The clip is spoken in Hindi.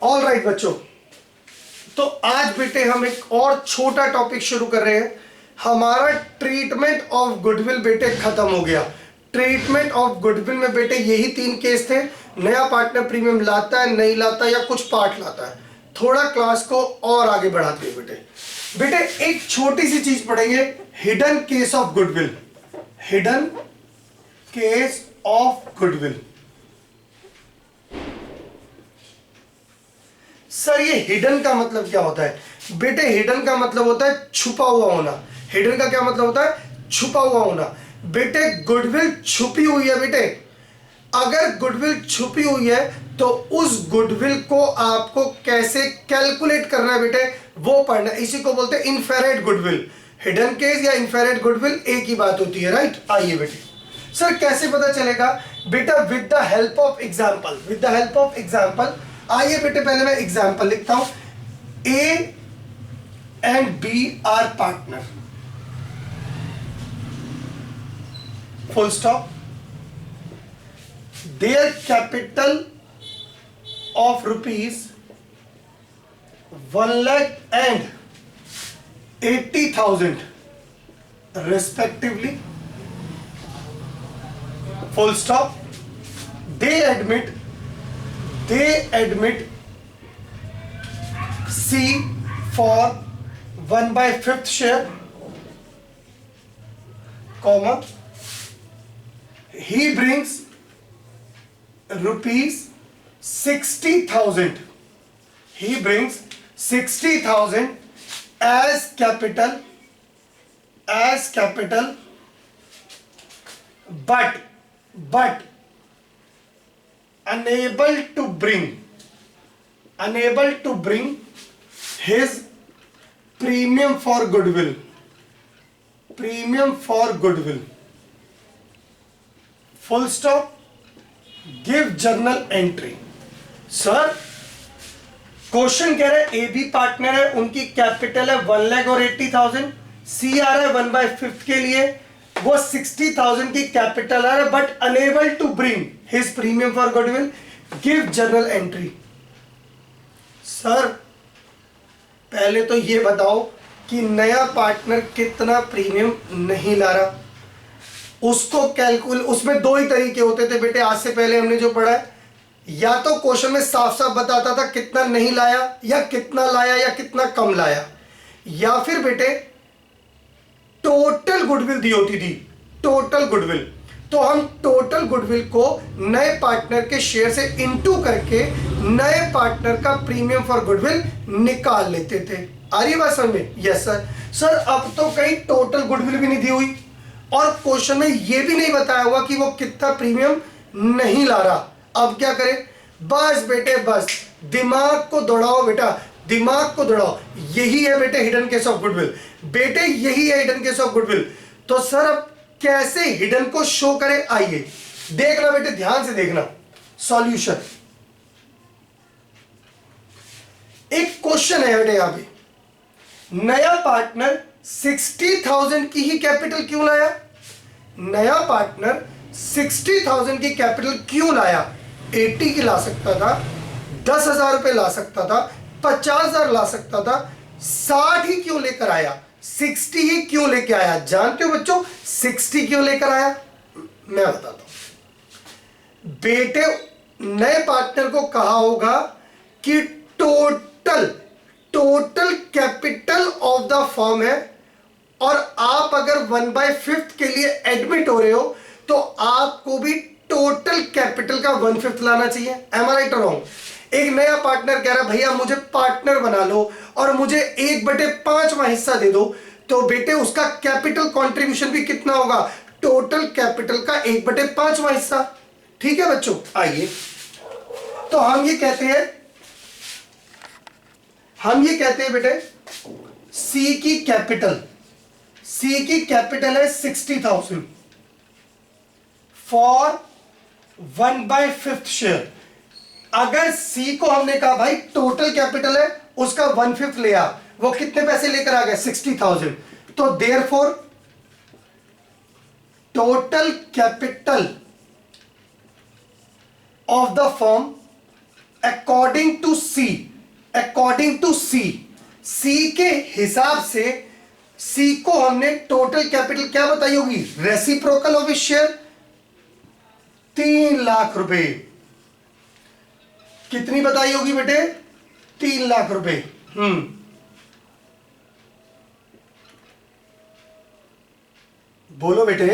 ऑल राइट बच्चों, तो आज बेटे हम एक और छोटा टॉपिक शुरू कर रहे हैं। हमारा ट्रीटमेंट ऑफ गुडविल बेटे खत्म हो गया। ट्रीटमेंट ऑफ गुडविल में बेटे यही 3 केस थे। नया पार्टनर प्रीमियम लाता है, नहीं लाता, या कुछ पार्ट लाता है। थोड़ा क्लास को और आगे बढ़ाते हैं बेटे। बेटे एक छोटी सी चीज पढ़ेंगे, hidden case of goodwill. Hidden case of goodwill. Sir ये हिडन का मतलब क्या होता है? बेटे हिडन का मतलब होता है छुपा हुआ होना। हिडन का क्या मतलब होता है? छुपा हुआ होना। बेटे गुडविल छुपी हुई है बेटे। अगर गुडविल छुपी हुई है तो उस गुडविल को आपको कैसे कैलकुलेट करना है बेटे, वो पढ़ना है। इसी को बोलते हैं इनफेरेट गुडविल। हिडन केस या इनफेरेट गुडविल एक ही बात होती है, राइट। आइए बेटे, सर कैसे पता चलेगा? बेटा with the help of example. With the help of example. आइए बेटे पहले मैं एग्जाम्पल लिखता हूं। A and B are partner, full stop. Their capital of rupees 1,80,000 respectively, full stop. They admit C for 1/5 share, comma, he brings rupees 60,000. He brings 60,000 as capital, but unable to bring his premium for goodwill. Full stop. Give journal entry. Sir question कह रहा है ए बी पार्टनर है, उनकी कैपिटल है 1 लाख और 80,000। सी आ रहा है 1/5 के लिए, वो 60,000 की कैपिटल आ रहा है, but unable to bring his premium for goodwill. Give journal entry. Sir पहले तो ये बताओ कि नया पार्टनर कितना प्रीमियम नहीं ला रहा, उसको उसमें 2 ही तरीके होते थे बेटे। आज से पहले हमने जो पढ़ा है, या तो क्वेश्चन में साफ साफ बताता था कितना नहीं लाया, या कितना लाया, या कितना कम लाया, या फिर बेटे टोटल गुडविल दी होती थी। टोटल गुडविल, तो हम टोटल गुडविल को नए पार्टनर के शेयर से इनटू करके नए पार्टनर का प्रीमियम फॉर गुडविल निकाल लेते थे। आ रही बात समझ में? Yes sir. सर अब तो कहीं टोटल गुडविल भी नहीं दी हुई और क्वेश्चन में यह भी नहीं बताया हुआ कि वो कितना प्रीमियम नहीं ला रहा। अब क्या करें? बस बेटे बस दिमाग को दौड़ाओ बेटा, दिमाग को दौड़ाओ। यही है बेटे हिडन केस ऑफ गुडविल। बेटे यही है हिडन केस ऑफ गुडविल। तो सर अब कैसे हिडन को शो करें? आइए देखना बेटे, ध्यान से देखना सॉल्यूशन। एक क्वेश्चन है बेटे यहां पे, नया पार्टनर 60,000 की ही कैपिटल क्यों लाया? नया पार्टनर 60,000 की कैपिटल क्यों लाया? 80 की ला सकता था, 10,000 रुपए ला सकता था, 50,000 ला सकता था, 60 ही क्यों लेकर आया? 60 ही क्यों लेकर आया? जानते हो बच्चों 60 क्यों लेकर आया? मैं बताता हूं बेटे। नए पार्टनर को कहा होगा कि total capital of the firm है, और आप अगर 1/5 के लिए एडमिट हो रहे हो तो आपको भी टोटल कैपिटल का 1/5 लाना चाहिए। एम आई राइट और रॉन्ग? एक नया पार्टनर कह रहा है भैया मुझे पार्टनर बना लो और मुझे 1/5वां हिस्सा दे दो, तो बेटे उसका कैपिटल कंट्रीब्यूशन भी कितना होगा? टोटल कैपिटल का 1/5वां हिस्सा। ठीक है बच्चों, आइए तो हम ये कहते हैं बेटे सी की कैपिटल है 60,000 फॉर 1/5 शेयर। अगर सी को हमने कहा भाई टोटल कैपिटल है उसका 1/5 ले आ, वो कितने पैसे लेकर आ गया? 60,000। तो therefore total capital of the firm according to C के हिसाब से सी को हमने टोटल कैपिटल क्या बताई होगी, रेसिप्रोकल ऑफ शेयर 3 लाख रुपए। कितनी बताई होगी बेटे, 3 लाख रुपए। बोलो बेटे।